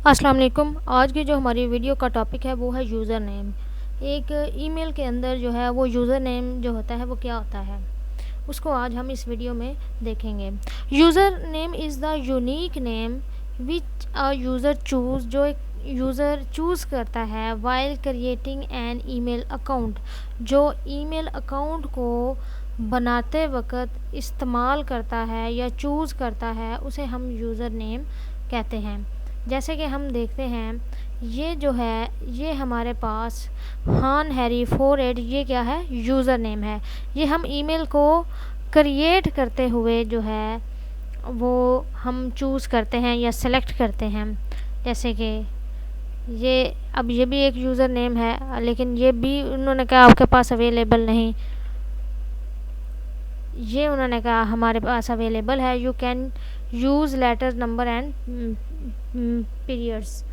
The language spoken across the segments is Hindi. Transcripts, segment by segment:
अस्सलाम वालेकुम। आज की जो हमारी वीडियो का टॉपिक है वो है यूज़र नेम। एक ईमेल के अंदर जो है वो यूज़र नेम जो होता है वो क्या होता है, उसको आज हम इस वीडियो में देखेंगे। User name is the unique name which a user choose, जो एक यूज़र चूज़ करता है while creating an email account, जो ईमेल अकाउंट को बनाते वक्त इस्तेमाल करता है या चूज़ करता है, उसे हम यूज़र नेम कहते हैं। जैसे कि हम देखते हैं, ये जो है ये हमारे पास हान हैरी 48, ये क्या है, यूज़र नेम है। ये हम ईमेल को क्रिएट करते हुए जो है वो हम चूज़ करते हैं या सेलेक्ट करते हैं। जैसे कि ये भी एक यूज़र नेम है, लेकिन ये भी उन्होंने कहा आपके पास अवेलेबल नहीं, ये उन्होंने कहा हमारे पास अवेलेबल है। You can use letter number and periods,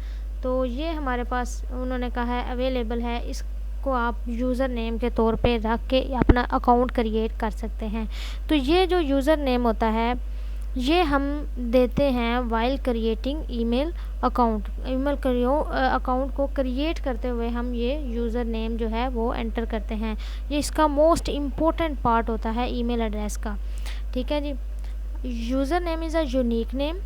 तो ये हमारे पास उन्होंने कहा है अवेलेबल है, इसको आप यूज़र नेम के तौर पे रख के अपना अकाउंट क्रिएट कर सकते हैं। तो ये जो यूज़र नेम होता है ये हम देते हैं while creating email account. Account को क्रिएट करते हुए हम ये यूज़र नेम जो है वो एंटर करते हैं। ये इसका मोस्ट इम्पोर्टेंट पार्ट होता है ईमेल एड्रेस का। ठीक है जी। User name is a unique name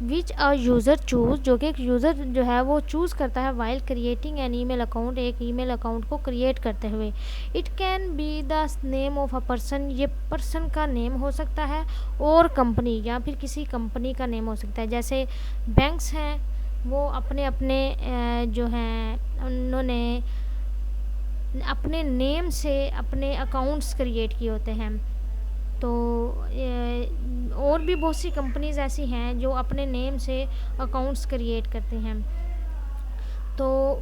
which a user choose, जो कि एक यूज़र जो है वो चूज़ करता है while creating an email account, एक ईमेल अकाउंट को क्रिएट करते हुए। It can be the name of a person, ये पर्सन का नेम हो सकता है, और कंपनी या फिर किसी कंपनी का नेम हो सकता है। जैसे बैंक्स हैं वो अपने अपने जो हैं उन्होंने अपने नेम से अपने अकाउंट्स क्रिएट किए होते हैं। तो और भी बहुत सी कंपनीज़ ऐसी हैं जो अपने नेम से अकाउंट्स क्रिएट करते हैं। तो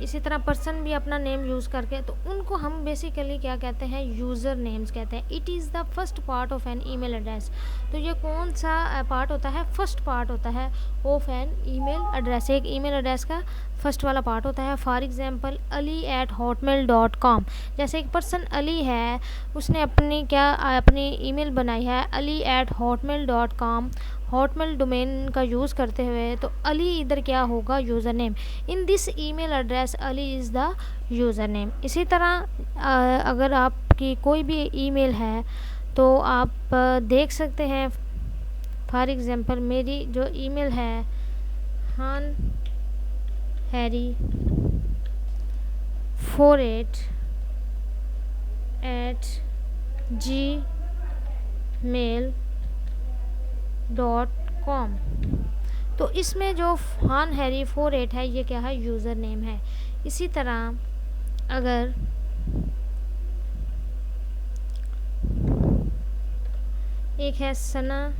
इसी तरह पर्सन भी अपना नेम यूज़ करके, तो उनको हम बेसिकली क्या कहते हैं, यूज़र नेम्स कहते हैं। It is the first part of an email address. तो ये कौन सा पार्ट होता है, फर्स्ट पार्ट होता है ऑफ एन ईमेल एड्रेस। एक ईमेल एड्रेस का फर्स्ट वाला पार्ट होता है। फॉर एग्जांपल ali@hotmail.com, जैसे एक पर्सन अली है, उसने अपनी ईमेल बनाई है ali@hotmail.com, हॉटमेल डोमेन का यूज़ करते हुए। तो अली इधर क्या होगा, user name. In this email address Ali is the user name. इसी तरह अगर आपकी कोई भी ईमेल है तो आप देख सकते हैं। फॉर एग्ज़ाम्पल मेरी जो ईमेल है हान हैरी 48@gmail.com, तो इसमें जो हान हैरी 48 है ये क्या है, यूज़र नेम है। इसी तरह अगर एक है सना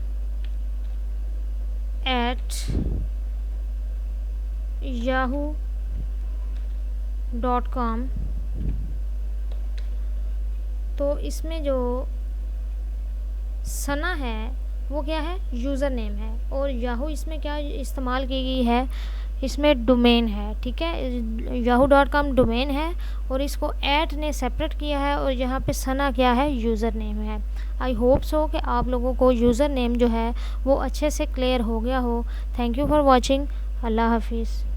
@yahoo.com, तो इसमें जो सना है वो क्या है, यूज़र नेम है, और याहू इसमें क्या इस्तेमाल की गई है, इसमें डोमेन है। ठीक है, yahoo.com डोमेन है, और इसको ऐट ने सेपरेट किया है, और यहाँ पे सना क्या है, यूज़र नेम है। आई होप सो कि आप लोगों को यूज़र नेम जो है वो अच्छे से क्लियर हो गया हो। Thank you for watching. अल्लाह हाफिज़।